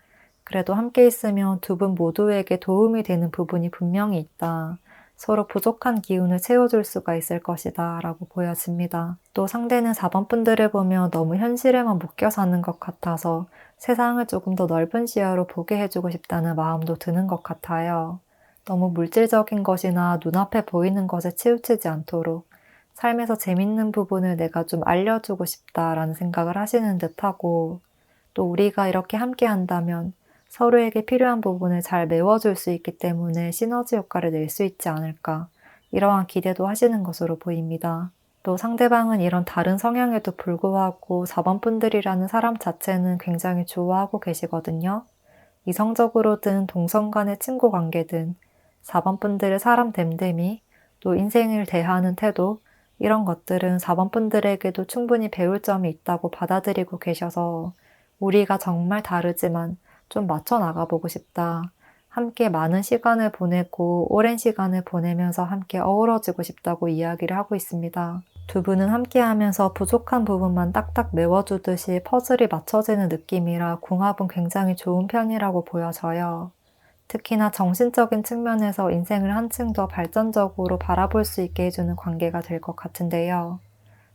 그래도 함께 있으면 두 분 모두에게 도움이 되는 부분이 분명히 있다. 서로 부족한 기운을 채워줄 수가 있을 것이다 라고 보여집니다. 또 상대는 4번 분들을 보며 너무 현실에만 묶여 사는 것 같아서 세상을 조금 더 넓은 시야로 보게 해주고 싶다는 마음도 드는 것 같아요. 너무 물질적인 것이나 눈앞에 보이는 것에 치우치지 않도록 삶에서 재밌는 부분을 내가 좀 알려주고 싶다라는 생각을 하시는 듯하고 또 우리가 이렇게 함께 한다면 서로에게 필요한 부분을 잘 메워줄 수 있기 때문에 시너지 효과를 낼 수 있지 않을까 이러한 기대도 하시는 것으로 보입니다. 또 상대방은 이런 다른 성향에도 불구하고 4번 분들이라는 사람 자체는 굉장히 좋아하고 계시거든요. 이성적으로든 동성 간의 친구 관계든 4번 분들의 사람 됨됨이 또 인생을 대하는 태도 이런 것들은 4번 분들에게도 충분히 배울 점이 있다고 받아들이고 계셔서 우리가 정말 다르지만 좀 맞춰 나가보고 싶다. 함께 많은 시간을 보내고 오랜 시간을 보내면서 함께 어우러지고 싶다고 이야기를 하고 있습니다. 두 분은 함께 하면서 부족한 부분만 딱딱 메워주듯이 퍼즐이 맞춰지는 느낌이라 궁합은 굉장히 좋은 편이라고 보여져요. 특히나 정신적인 측면에서 인생을 한층 더 발전적으로 바라볼 수 있게 해주는 관계가 될 것 같은데요.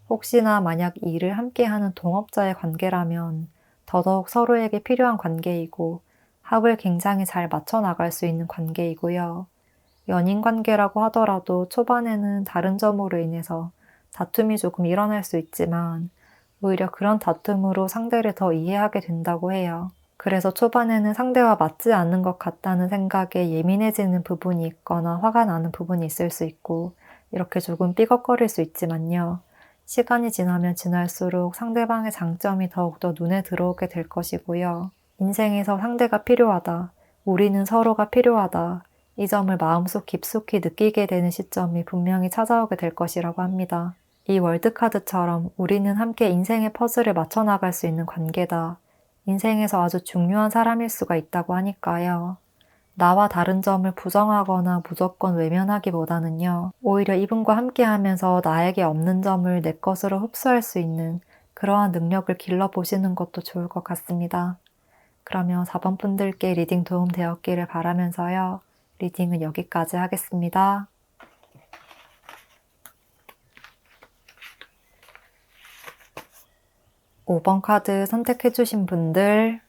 혹시나 만약 일을 함께하는 동업자의 관계라면 더더욱 서로에게 필요한 관계이고 합을 굉장히 잘 맞춰 나갈 수 있는 관계이고요. 연인 관계라고 하더라도 초반에는 다른 점으로 인해서 다툼이 조금 일어날 수 있지만 오히려 그런 다툼으로 상대를 더 이해하게 된다고 해요. 그래서 초반에는 상대와 맞지 않는 것 같다는 생각에 예민해지는 부분이 있거나 화가 나는 부분이 있을 수 있고 이렇게 조금 삐걱거릴 수 있지만요. 시간이 지나면 지날수록 상대방의 장점이 더욱더 눈에 들어오게 될 것이고요. 인생에서 상대가 필요하다. 우리는 서로가 필요하다. 이 점을 마음속 깊숙이 느끼게 되는 시점이 분명히 찾아오게 될 것이라고 합니다. 이 월드카드처럼 우리는 함께 인생의 퍼즐을 맞춰 나갈 수 있는 관계다. 인생에서 아주 중요한 사람일 수가 있다고 하니까요. 나와 다른 점을 부정하거나 무조건 외면하기보다는요. 오히려 이분과 함께하면서 나에게 없는 점을 내 것으로 흡수할 수 있는 그러한 능력을 길러보시는 것도 좋을 것 같습니다. 그러면 4번 분들께 리딩 도움 되었기를 바라면서요. 리딩은 여기까지 하겠습니다. 5번 카드 선택해주신 분들,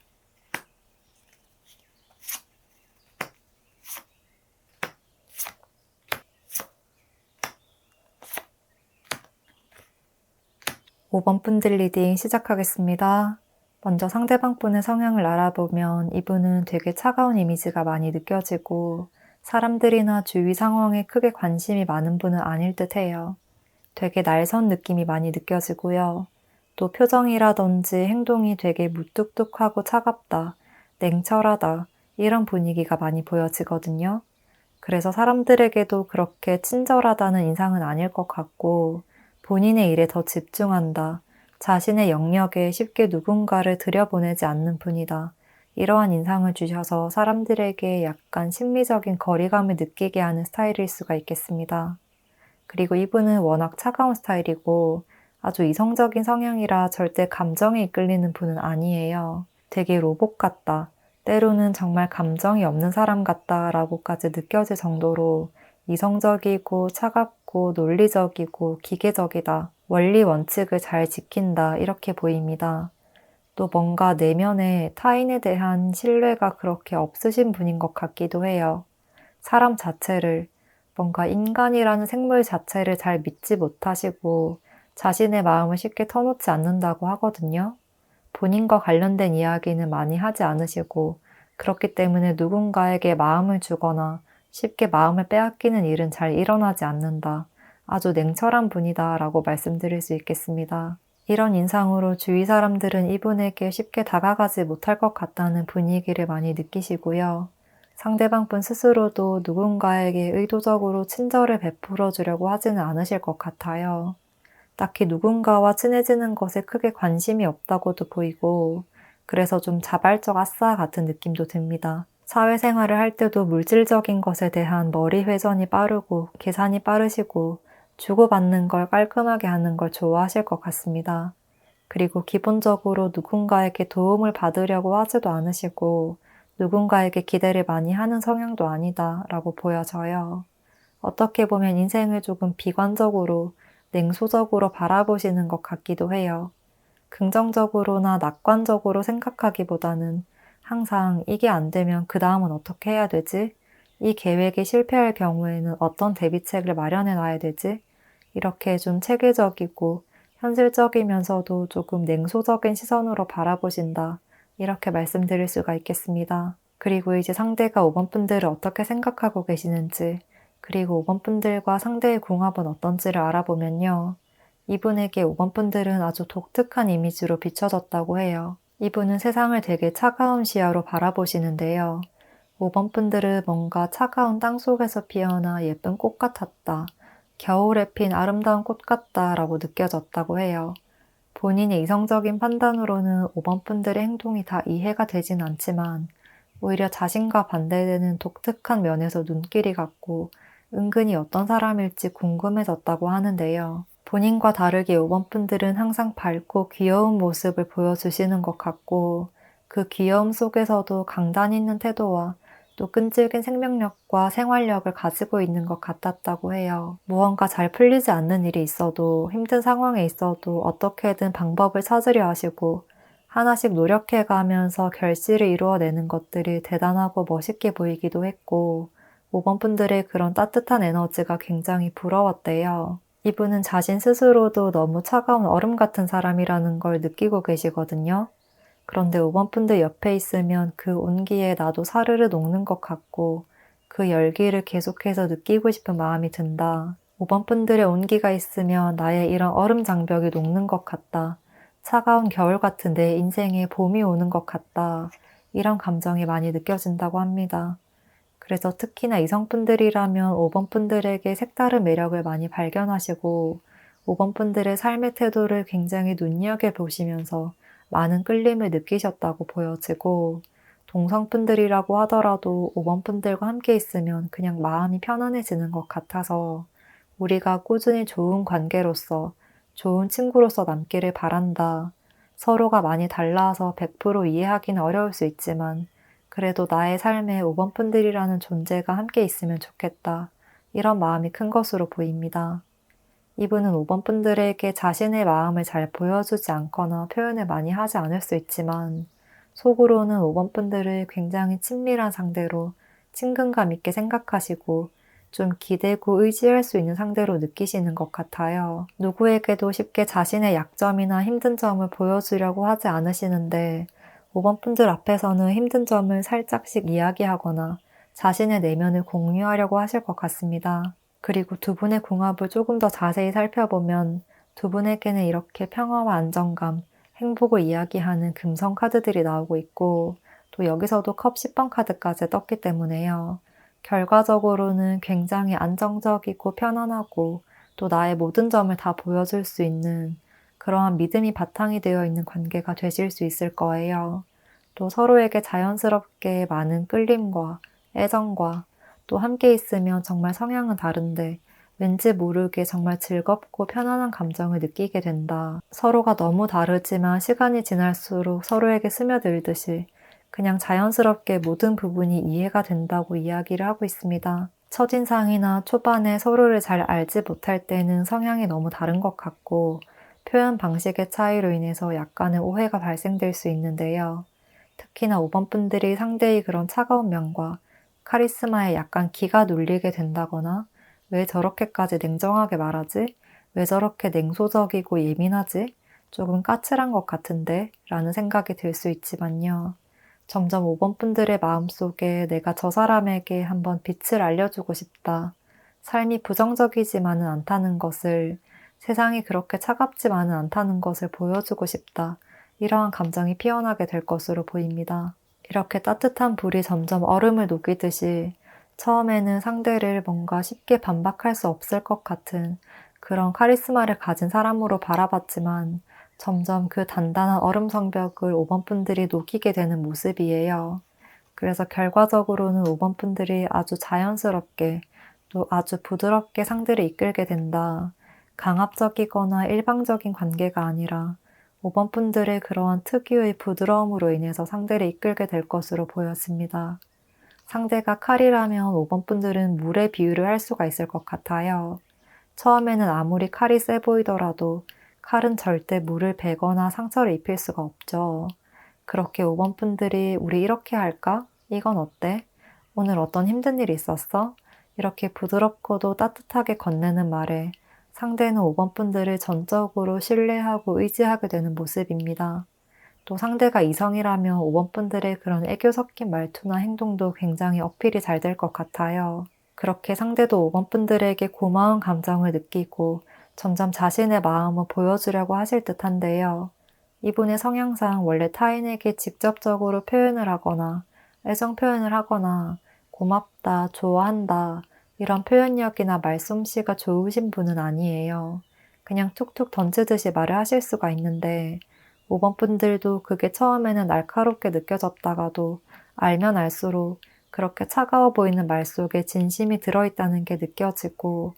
(5번) 분들 리딩 시작하겠습니다. 먼저 상대방 분의 성향을 알아보면 이분은 되게 차가운 이미지가 많이 느껴지고 사람들이나 주위 상황에 크게 관심이 많은 분은 아닐 듯 해요. 되게 날선 느낌이 많이 느껴지고요. 또 표정이라든지 행동이 되게 무뚝뚝하고 차갑다, 냉철하다 이런 분위기가 많이 보여지거든요. 그래서 사람들에게도 그렇게 친절하다는 인상은 아닐 것 같고 본인의 일에 더 집중한다, 자신의 영역에 쉽게 누군가를 들여보내지 않는 분이다. 이러한 인상을 주셔서 사람들에게 약간 심리적인 거리감을 느끼게 하는 스타일일 수가 있겠습니다. 그리고 이분은 워낙 차가운 스타일이고 아주 이성적인 성향이라 절대 감정에 이끌리는 분은 아니에요. 되게 로봇 같다, 때로는 정말 감정이 없는 사람 같다 라고까지 느껴질 정도로 이성적이고 차갑고 논리적이고 기계적이다, 원리 원칙을 잘 지킨다 이렇게 보입니다. 또 뭔가 내면에 타인에 대한 신뢰가 그렇게 없으신 분인 것 같기도 해요. 사람 자체를, 뭔가 인간이라는 생물 자체를 잘 믿지 못하시고 자신의 마음을 쉽게 터놓지 않는다고 하거든요. 본인과 관련된 이야기는 많이 하지 않으시고 그렇기 때문에 누군가에게 마음을 주거나 쉽게 마음을 빼앗기는 일은 잘 일어나지 않는다. 아주 냉철한 분이다 라고 말씀드릴 수 있겠습니다. 이런 인상으로 주위 사람들은 이분에게 쉽게 다가가지 못할 것 같다는 분위기를 많이 느끼시고요. 상대방 분 스스로도 누군가에게 의도적으로 친절을 베풀어 주려고 하지는 않으실 것 같아요. 딱히 누군가와 친해지는 것에 크게 관심이 없다고도 보이고 그래서 좀 자발적 아싸 같은 느낌도 듭니다. 사회생활을 할 때도 물질적인 것에 대한 머리 회전이 빠르고 계산이 빠르시고 주고받는 걸 깔끔하게 하는 걸 좋아하실 것 같습니다. 그리고 기본적으로 누군가에게 도움을 받으려고 하지도 않으시고 누군가에게 기대를 많이 하는 성향도 아니다 라고 보여져요. 어떻게 보면 인생을 조금 비관적으로 냉소적으로 바라보시는 것 같기도 해요. 긍정적으로나 낙관적으로 생각하기보다는 항상 이게 안 되면 그 다음은 어떻게 해야 되지? 이 계획이 실패할 경우에는 어떤 대비책을 마련해 놔야 되지? 이렇게 좀 체계적이고 현실적이면서도 조금 냉소적인 시선으로 바라보신다. 이렇게 말씀드릴 수가 있겠습니다. 그리고 이제 상대가 5번 분들을 어떻게 생각하고 계시는지, 그리고 5번 분들과 상대의 궁합은 어떤지를 알아보면요. 이분에게 5번 분들은 아주 독특한 이미지로 비춰졌다고 해요. 이분은 세상을 되게 차가운 시야로 바라보시는데요. 5번 분들은 뭔가 차가운 땅 속에서 피어나 예쁜 꽃 같았다, 겨울에 핀 아름다운 꽃 같다 라고 느껴졌다고 해요. 본인의 이성적인 판단으로는 5번 분들의 행동이 다 이해가 되진 않지만 오히려 자신과 반대되는 독특한 면에서 눈길이 갔고 은근히 어떤 사람일지 궁금해졌다고 하는데요. 본인과 다르게 5번 분들은 항상 밝고 귀여운 모습을 보여주시는 것 같고 그 귀여움 속에서도 강단 있는 태도와 또 끈질긴 생명력과 생활력을 가지고 있는 것 같았다고 해요. 무언가 잘 풀리지 않는 일이 있어도 힘든 상황에 있어도 어떻게든 방법을 찾으려 하시고 하나씩 노력해가면서 결실을 이루어내는 것들이 대단하고 멋있게 보이기도 했고 5번 분들의 그런 따뜻한 에너지가 굉장히 부러웠대요. 이분은 자신 스스로도 너무 차가운 얼음 같은 사람이라는 걸 느끼고 계시거든요. 그런데 5번 분들 옆에 있으면 그 온기에 나도 사르르 녹는 것 같고 그 열기를 계속해서 느끼고 싶은 마음이 든다. 5번 분들의 온기가 있으면 나의 이런 얼음 장벽이 녹는 것 같다. 차가운 겨울 같은 내 인생에 봄이 오는 것 같다. 이런 감정이 많이 느껴진다고 합니다. 그래서 특히나 이성분들이라면 5번 분들에게 색다른 매력을 많이 발견하시고 5번 분들의 삶의 태도를 굉장히 눈여겨보시면서 많은 끌림을 느끼셨다고 보여지고 동성분들이라고 하더라도 5번 분들과 함께 있으면 그냥 마음이 편안해지는 것 같아서 우리가 꾸준히 좋은 관계로서 좋은 친구로서 남기를 바란다. 서로가 많이 달라서 100% 이해하기는 어려울 수 있지만 그래도 나의 삶에 5번 분들이라는 존재가 함께 있으면 좋겠다. 이런 마음이 큰 것으로 보입니다. 이분은 5번 분들에게 자신의 마음을 잘 보여주지 않거나 표현을 많이 하지 않을 수 있지만 속으로는 5번 분들을 굉장히 친밀한 상대로 친근감 있게 생각하시고 좀 기대고 의지할 수 있는 상대로 느끼시는 것 같아요. 누구에게도 쉽게 자신의 약점이나 힘든 점을 보여주려고 하지 않으시는데 5번 분들 앞에서는 힘든 점을 살짝씩 이야기하거나 자신의 내면을 공유하려고 하실 것 같습니다. 그리고 두 분의 궁합을 조금 더 자세히 살펴보면 두 분에게는 이렇게 평화와 안정감, 행복을 이야기하는 금성 카드들이 나오고 있고 또 여기서도 컵 10번 카드까지 떴기 때문에요. 결과적으로는 굉장히 안정적이고 편안하고 또 나의 모든 점을 다 보여줄 수 있는 그러한 믿음이 바탕이 되어 있는 관계가 되실 수 있을 거예요. 또 서로에게 자연스럽게 많은 끌림과 애정과 또 함께 있으면 정말 성향은 다른데 왠지 모르게 정말 즐겁고 편안한 감정을 느끼게 된다. 서로가 너무 다르지만 시간이 지날수록 서로에게 스며들듯이 그냥 자연스럽게 모든 부분이 이해가 된다고 이야기를 하고 있습니다. 첫인상이나 초반에 서로를 잘 알지 못할 때는 성향이 너무 다른 것 같고 표현 방식의 차이로 인해서 약간의 오해가 발생될 수 있는데요. 특히나 5번 분들이 상대의 그런 차가운 면과 카리스마에 약간 기가 눌리게 된다거나 왜 저렇게까지 냉정하게 말하지? 왜 저렇게 냉소적이고 예민하지? 조금 까칠한 것 같은데? 라는 생각이 들 수 있지만요. 점점 5번 분들의 마음속에 내가 저 사람에게 한번 빛을 알려주고 싶다. 삶이 부정적이지만은 않다는 것을, 세상이 그렇게 차갑지만은 않다는 것을 보여주고 싶다. 이러한 감정이 피어나게 될 것으로 보입니다. 이렇게 따뜻한 불이 점점 얼음을 녹이듯이 처음에는 상대를 뭔가 쉽게 반박할 수 없을 것 같은 그런 카리스마를 가진 사람으로 바라봤지만 점점 그 단단한 얼음 성벽을 5번 분들이 녹이게 되는 모습이에요. 그래서 결과적으로는 5번 분들이 아주 자연스럽게 또 아주 부드럽게 상대를 이끌게 된다. 강압적이거나 일방적인 관계가 아니라 5번 분들의 그러한 특유의 부드러움으로 인해서 상대를 이끌게 될 것으로 보였습니다. 상대가 칼이라면 5번 분들은 물에 비유를 할 수가 있을 것 같아요. 처음에는 아무리 칼이 세 보이더라도 칼은 절대 물을 베거나 상처를 입힐 수가 없죠. 그렇게 5번 분들이 우리 이렇게 할까? 이건 어때? 오늘 어떤 힘든 일 있었어? 이렇게 부드럽고도 따뜻하게 건네는 말에 상대는 5번 분들을 전적으로 신뢰하고 의지하게 되는 모습입니다. 또 상대가 이성이라면 5번 분들의 그런 애교 섞인 말투나 행동도 굉장히 어필이 잘 될 것 같아요. 그렇게 상대도 5번 분들에게 고마운 감정을 느끼고 점점 자신의 마음을 보여주려고 하실 듯한데요. 이분의 성향상 원래 타인에게 직접적으로 표현을 하거나 애정 표현을 하거나 고맙다, 좋아한다 이런 표현력이나 말솜씨가 좋으신 분은 아니에요. 그냥 툭툭 던지듯이 말을 하실 수가 있는데 5번 분들도 그게 처음에는 날카롭게 느껴졌다가도 알면 알수록 그렇게 차가워 보이는 말 속에 진심이 들어있다는 게 느껴지고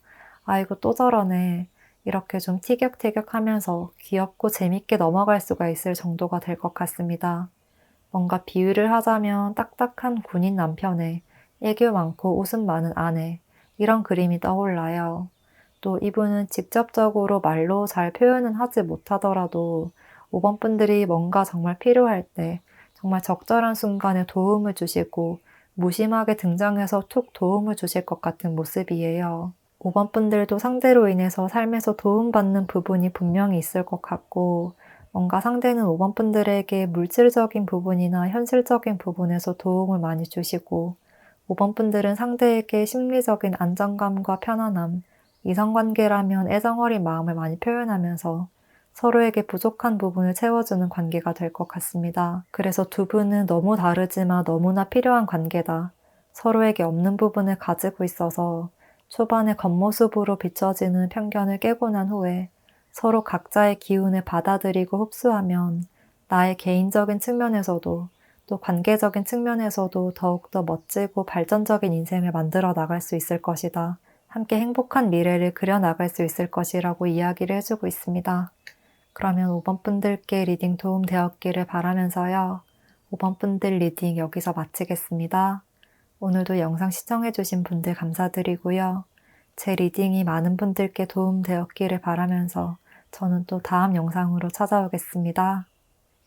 아이고 또 저러네 이렇게 좀 티격태격하면서 귀엽고 재밌게 넘어갈 수가 있을 정도가 될 것 같습니다. 뭔가 비유를 하자면 딱딱한 군인 남편에 애교 많고 웃음 많은 아내 이런 그림이 떠올라요. 또 이분은 직접적으로 말로 잘 표현은 하지 못하더라도 5번 분들이 뭔가 정말 필요할 때 정말 적절한 순간에 도움을 주시고 무심하게 등장해서 툭 도움을 주실 것 같은 모습이에요. 5번 분들도 상대로 인해서 삶에서 도움받는 부분이 분명히 있을 것 같고 뭔가 상대는 5번 분들에게 물질적인 부분이나 현실적인 부분에서 도움을 많이 주시고 5번 분들은 상대에게 심리적인 안정감과 편안함, 이성관계라면 애정어린 마음을 많이 표현하면서 서로에게 부족한 부분을 채워주는 관계가 될 것 같습니다. 그래서 두 분은 너무 다르지만 너무나 필요한 관계다. 서로에게 없는 부분을 가지고 있어서 초반에 겉모습으로 비춰지는 편견을 깨고 난 후에 서로 각자의 기운을 받아들이고 흡수하면 나의 개인적인 측면에서도 또 관계적인 측면에서도 더욱더 멋지고 발전적인 인생을 만들어 나갈 수 있을 것이다. 함께 행복한 미래를 그려나갈 수 있을 것이라고 이야기를 해주고 있습니다. 그러면 5번 분들께 리딩 도움 되었기를 바라면서요. 5번 분들 리딩 여기서 마치겠습니다. 오늘도 영상 시청해주신 분들 감사드리고요. 제 리딩이 많은 분들께 도움 되었기를 바라면서 저는 또 다음 영상으로 찾아오겠습니다.